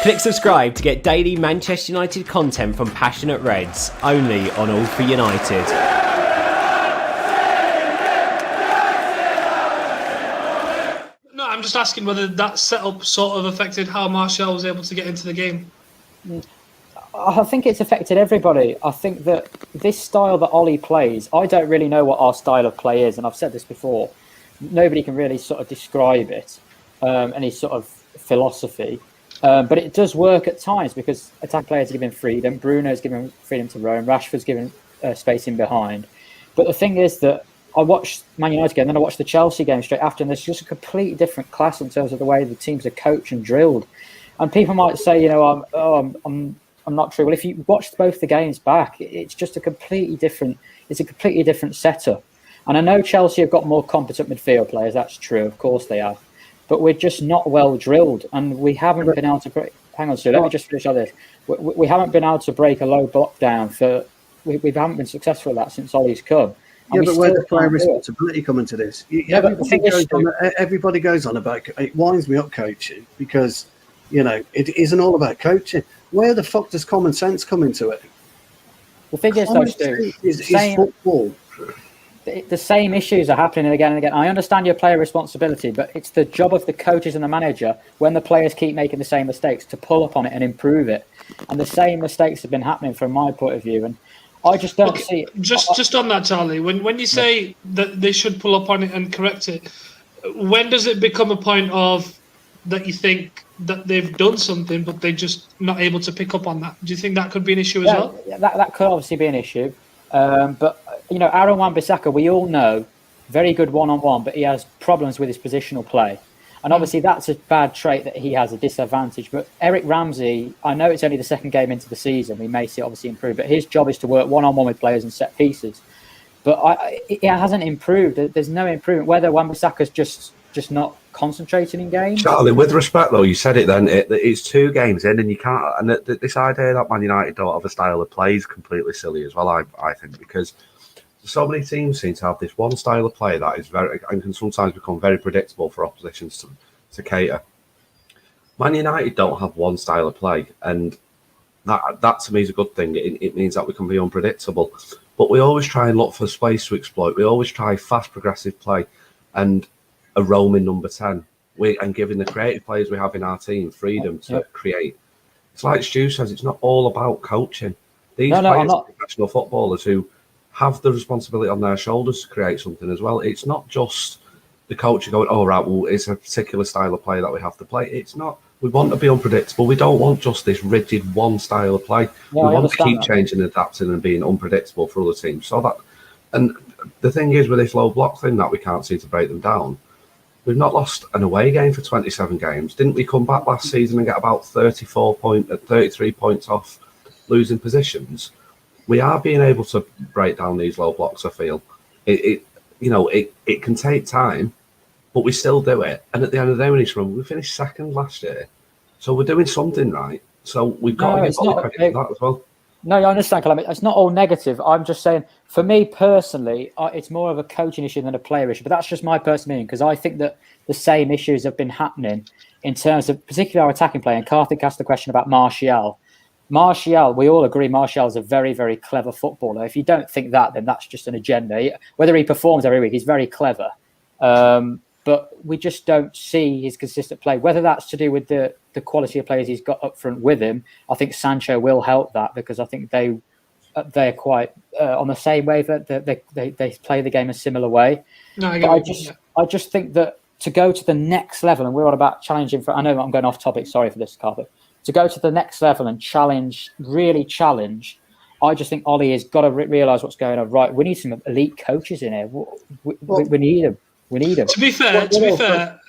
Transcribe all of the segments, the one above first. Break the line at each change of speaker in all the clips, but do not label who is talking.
Click subscribe to get daily Manchester United content from Passionate Reds, only on All for United.
No, I'm just asking whether that setup sort of affected how Martial was able to get into the game.
I think it's affected everybody. I think that this style that Ollie plays, I don't really know what our style of play is, and I've said this before. Nobody can really sort of describe it, any sort of philosophy. But it does work at times because attack players are given freedom. Bruno's given freedom to roam. Rashford's given space in behind. But the thing is that I watched Man United game, and then I watched the Chelsea game straight after, and there's just a completely different class in terms of the way the teams are coached and drilled. And people might say, you know, I'm not true. Well, if you watch both the games back, it's just a completely different setup. And I know Chelsea have got more competent midfield players. That's true. Of course they have. But we're just not well drilled, and we haven't been able to break. Hang on, Stu. Let me just finish on this. We haven't been able to break a low block down for. We haven't been successful at that since Ollie's come.
Yeah, but where's the player responsibility coming to this? Everybody goes on about it. Winds me up coaching because it isn't all about coaching. Where the fuck does common sense come into it?
The thing is, though, Stu,
is football.
The same issues are happening again and again. I understand your player responsibility, but it's the job of the coaches and the manager, when the players keep making the same mistakes, to pull up on it and improve it. And the same mistakes have been happening from my point of view. And I just don't see...
Just on that, Charlie, when you say that they should pull up on it and correct it, when does it become a point of that you think that they've done something, but they're just not able to pick up on that? Do you think that could be an issue as well?
Yeah, that could obviously be an issue. But... Aaron Wan-Bissaka, we all know, very good one-on-one, but he has problems with his positional play. And obviously that's a bad trait that he has, a disadvantage. But Eric Ramsey, I know it's only the second game into the season. We may see it obviously improve, but his job is to work one-on-one with players and set pieces. But it hasn't improved. There's no improvement. Whether Wan-Bissaka's just not concentrating in games.
Charlie, with respect though, you said it then, it's 2 games in and you can't, and this idea that Man United don't have a style of play is completely silly as well, I think, because so many teams seem to have this one style of play that is very, and can sometimes become very predictable for oppositions to cater. Man United don't have one style of play, and that to me is a good thing. It means that we can be unpredictable. But we always try and look for space to exploit. We always try fast progressive play and a roaming number 10. And giving the creative players we have in our team freedom to create. It's like Stu says, it's not all about coaching. These players are professional footballers who have the responsibility on their shoulders to create something as well. It's not just the coach going, oh, right, well, it's a particular style of play that we have to play. It's not. We want to be unpredictable. We don't want just this rigid one style of play. We want to keep changing, adapting and being unpredictable for other teams. And the thing is with this low block thing that we can't seem to break them down, we've not lost an away game for 27 games. Didn't we come back last season and get about 33 points off losing positions? We are being able to break down these low blocks, I feel. It can take time, but we still do it. And at the end of the day, we finished second last year. So we're doing something right. So we've got to give all the credit for that as well.
No, I understand, Calamity. It's not all negative. I'm just saying, for me personally, it's more of a coaching issue than a player issue. But that's just my personal opinion, because I think that the same issues have been happening in terms of particularly our attacking play. And Karthik asked the question about Martial. Martial, we all agree Martial is a very, very clever footballer. If you don't think that, then that's just an agenda. Whether he performs every week, he's very clever. But we just don't see his consistent play. Whether that's to do with the quality of players he's got up front with him, I think Sancho will help that, because I think they're quite on the same wave. They play the game a similar way.
No,
I just think that to go to the next level, and we're all about challenging for. I know I'm going off topic. Sorry for this, Carpet. To go to the next level and really challenge, I just think Ollie has got to realise what's going on. Right, we need some elite coaches in here. We need them. We need him.
To be fair,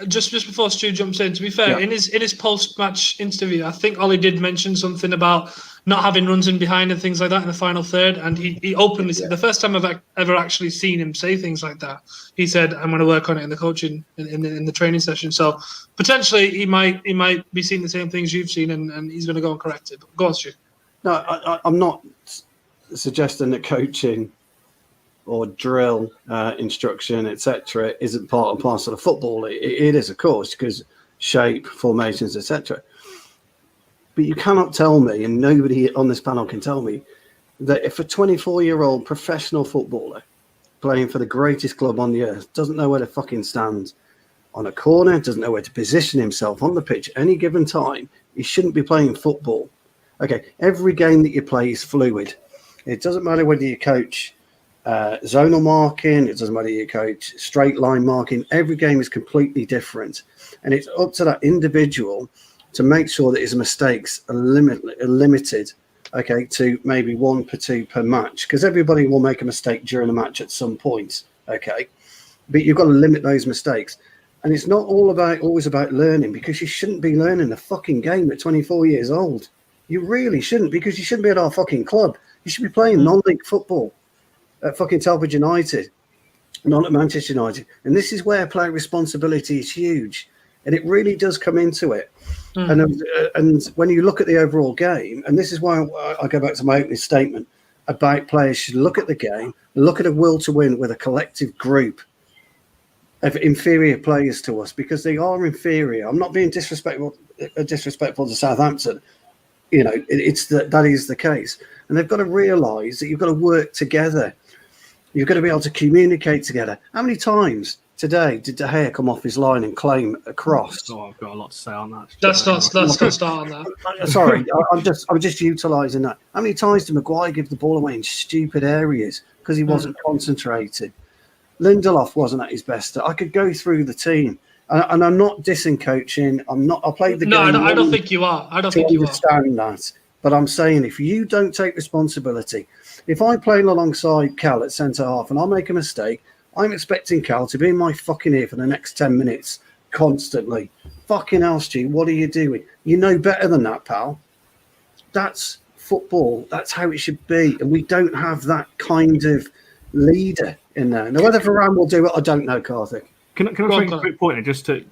just before Stu jumps in, to be fair, in his post-match interview, I think Ollie did mention something about not having runs in behind and things like that in the final third. And he openly said, the first time I've ever actually seen him say things like that, he said, I'm going to work on it in the coaching, in the training session. So potentially he might be seeing the same things you've seen, and he's going to go and correct it. But go on, Stu.
No, I'm not suggesting that coaching or drill instruction, etc., isn't part and parcel of football. It is, of course, because shape, formations, etc. But you cannot tell me, and nobody on this panel can tell me, that if a 24-year-old professional footballer playing for the greatest club on the earth doesn't know where to fucking stand on a corner, doesn't know where to position himself on the pitch at any given time, he shouldn't be playing football. Okay, every game that you play is fluid. It doesn't matter whether you coach zonal marking, it doesn't matter whether you coach straight line marking. Every game is completely different. And it's up to that individual to make sure that his mistakes are limited, okay, to maybe 1 or 2 per match, because everybody will make a mistake during a match at some point, okay? But you've got to limit those mistakes. And it's not always about learning, because you shouldn't be learning a fucking game at 24 years old. You really shouldn't, because you shouldn't be at our fucking club. You should be playing non-league football at fucking Telford United, not at Manchester United. And this is where player responsibility is huge. And it really does come into it. And when you look at the overall game, and this is why I go back to my opening statement about players should look at the game, look at a will to win with a collective group of inferior players to us, because they are inferior. I'm not being disrespectful to Southampton. You know, that is the case. And they've got to realise that you've got to work together. You've got to be able to communicate together. How many times today did De Gea come off his line and claim a cross?
Oh, I've got a lot to say on that.
Let's not start on that.
Sorry, I'm just utilising that. How many times did Maguire give the ball away in stupid areas because he wasn't concentrated? Lindelof wasn't at his best. I could go through the team, and I'm not dissing coaching. I played the game.
No, I don't think you are. I don't think you
understand that. But I'm saying, if you don't take responsibility, if I'm playing alongside Cal at centre half and I make a mistake, I'm expecting Cal to be in my fucking ear for the next 10 minutes constantly. Fucking hell, Stu, what are you doing? You know better than that, pal. That's football. That's how it should be. And we don't have that kind of leader in there. Now, whether Varane will do it, I don't know, Karthik.
Can I make a quick point, just to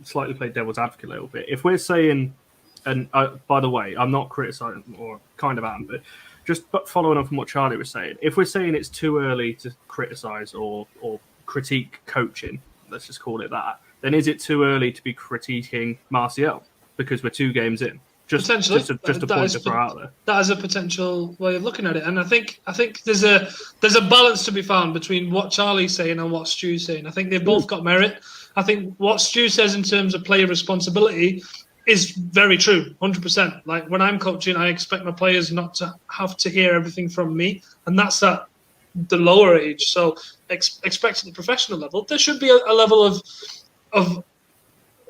slightly play devil's advocate a little bit? If we're saying, and by the way, I'm not criticising, or kind of am, but just following on from what Charlie was saying, if we're saying it's too early to criticise or critique coaching, let's just call it that, then is it too early to be critiquing Martial because we're 2 games in? Just a point to throw out there.
That is a potential way of looking at it, and I think there's a balance to be found between what Charlie's saying and what Stu's saying. I think they've both got merit. I think what Stu says in terms of player responsibility is very true, 100%. Like, when I'm coaching, I expect my players not to have to hear everything from me, and that's at the lower age. So expect at the professional level, there should be a level of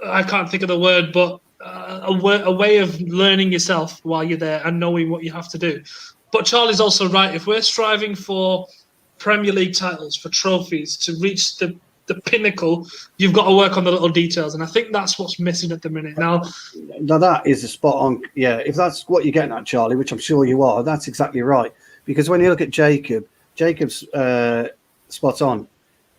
I can't think of the word, but a way of learning yourself while you're there and knowing what you have to do. But Charlie's also right. If we're striving for Premier League titles, for trophies, to reach the pinnacle, you've got to work on the little details. And I think that's what's missing at the minute. Now
that is a spot on. Yeah, if that's what you're getting at, Charlie, which I'm sure you are, that's exactly right. Because when you look at Jacob's spot on.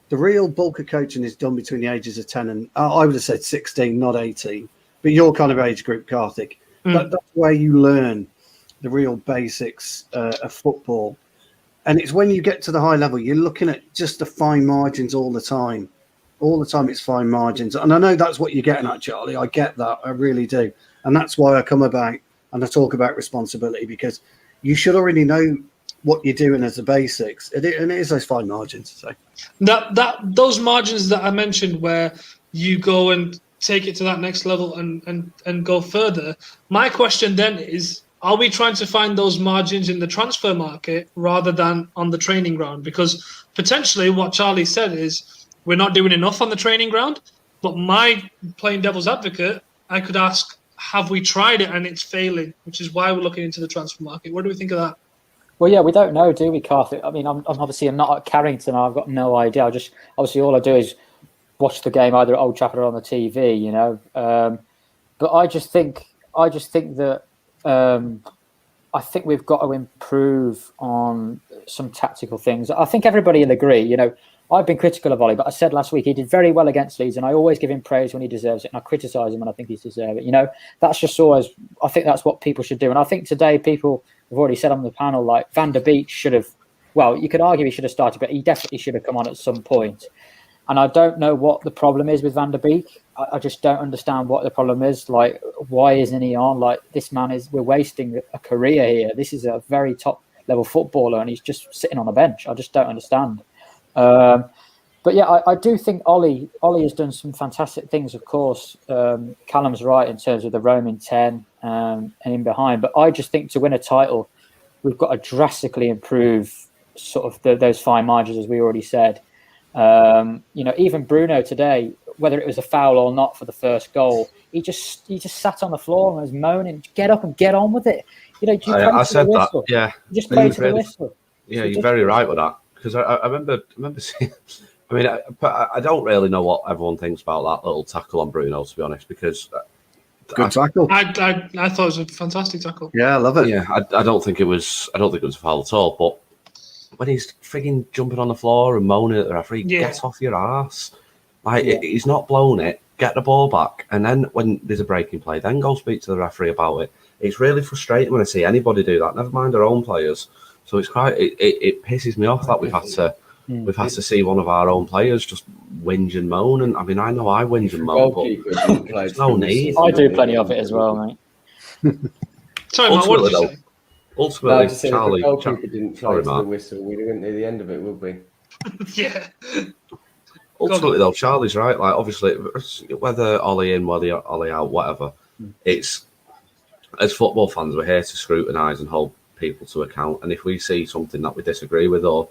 The real bulk of coaching is done between the ages of 10 and, I would have said 16, not 18. But your kind of age group, Karthik, that's where you learn the real basics of football. And it's when you get to the high level, you're looking at just the fine margins all the time. All the time it's fine margins. And I know that's what you're getting at, Charlie. I get that. I really do. And that's why I come about and I talk about responsibility, because you should already know what you're doing as the basics. And it is those fine margins. So
those margins that I mentioned, where you go and take it to that next level and go further. My question then is, are we trying to find those margins in the transfer market rather than on the training ground? Because potentially what Charlie said is we're not doing enough on the training ground. But my playing devil's advocate, I could ask, have we tried it and it's failing, which is why we're looking into the transfer market. What do we think of that?
Well, yeah, we don't know, do we, Karthik? I mean, I'm obviously not at Carrington. I've got no idea. Obviously all I do is watch the game either at Old Trafford or on the TV, you know. But I just think that I think we've got to improve on some tactical things. I think everybody will agree. You know, I've been critical of Ollie, but I said last week he did very well against Leeds, and I always give him praise when he deserves it, and I criticise him when I think he's deserved it. You know, that's just always. I think that's what people should do, and I think today people have already said on the panel, like Van der Beek should have well, you could argue he should have started, but he definitely should have come on at some point. And I don't know what the problem is with Van der Beek. I just don't understand what the problem is. Like, why isn't he on? Like, this man we're wasting a career here. This is a very top level footballer, and he's just sitting on a bench. I just don't understand. But yeah, I do think Ollie has done some fantastic things. Of course, Callum's right in terms of the roaming 10 and in behind. But I just think to win a title, we've got to drastically improve sort of those fine margins, as we already said. Even Bruno today, whether it was a foul or not for the first goal, he just sat on the floor and was moaning, "Get up and get on with it."
I said that. Yeah,
you just play to the whistle.
Yeah, you're very right with that, because I remember seeing. I mean, I don't really know what everyone thinks about that little tackle on Bruno, to be honest, because
good tackle.
I thought it was a fantastic tackle.
Yeah, I love it.
Yeah, I don't think it was. I don't think it was a foul at all. But when he's frigging jumping on the floor and moaning at the referee, get off your ass. Like, he's not blown it. Get the ball back, and then when there's a breaking play, then go speak to the referee about it. It's really frustrating when I see anybody do that. Never mind our own players. So it's quite. It pisses me off that we've had to see one of our own players just whinge and moan. And I mean, I know I whinge and moan, but there's no need.
I do plenty of it as well, mate.
Sorry, Matt, what did you say?
Ultimately,
Charlie, if the goalkeeper didn't play to the whistle, we wouldn't near the end of it, would we?
Yeah.
Ultimately, though, Charlie's right. Like, obviously, whether Ollie in, whether Ollie out, whatever, it's, as football fans, we're here to scrutinise and hold people to account. And if we see something that we disagree with, or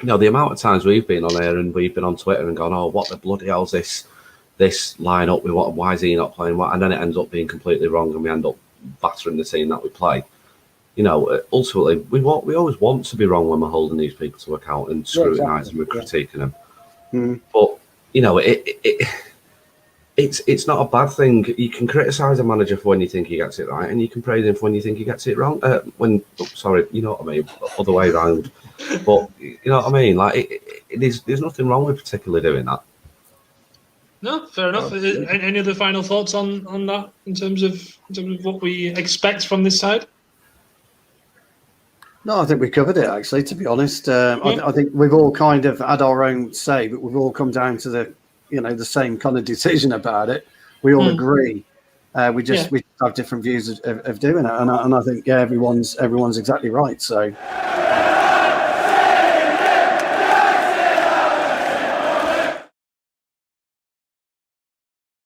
the amount of times we've been on here and we've been on Twitter and gone, "Oh, what the bloody hell's this line up? Why is he not playing?" And then it ends up being completely wrong, and we end up battering the team that we play. Ultimately, we always want to be wrong when we're holding these people to account and scrutinising and critiquing them. But it's not a bad thing. You can criticise a manager for when you think he gets it right, and you can praise him for when you think he gets it wrong. You know what I mean, other way around. But you know what I mean. Like, there's nothing wrong with particularly doing that.
No, fair enough. Any other final thoughts on that in terms of what we expect from this side?
No, I think we covered it, actually, to be honest. I think we've all kind of had our own say, but we've all come down to the same kind of decision about it. We all agree. We have different views of doing it. And I think, everyone's exactly right. So